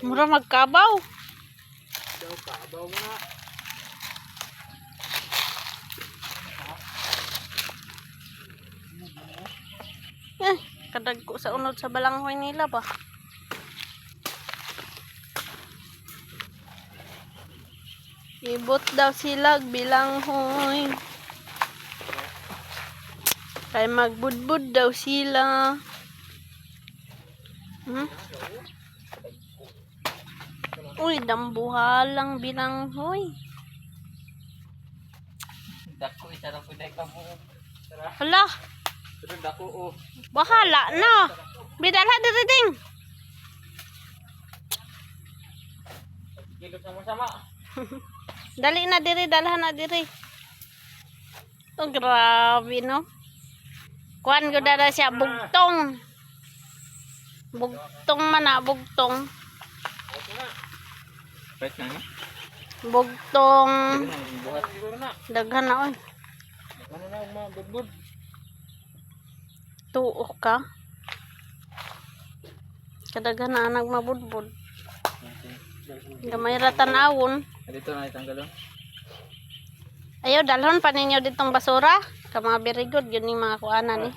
Mura magkabaw. Daw kabaw mo na. Kadagko sa unod sa balanghoy nila ba? Ibot daw sila bilanghoy. Kay magbudbud daw sila. Uy, dambuhalang bilanghoy. Dako isa lang pwede ka mo. Hala, Pero dako oh. bahala na. Bidalha dito ding. Kilot na masama. Dali na diri, dalhan na diri. Oh, grabe no. Kuan ko dara siya bugtong. Bugtong man na, bugtong. Pwede na. Bugtong. Buhat siguro na. Daghan na oy. Ano na mabudbud. Tuok ka. Kadaghan na nagmabudbud. Gamay ra tan-awon. Dito na itanggalon. Ayaw, dalhon pa ninyo ditong basura. Kama very good, yun yung mga kuanan eh.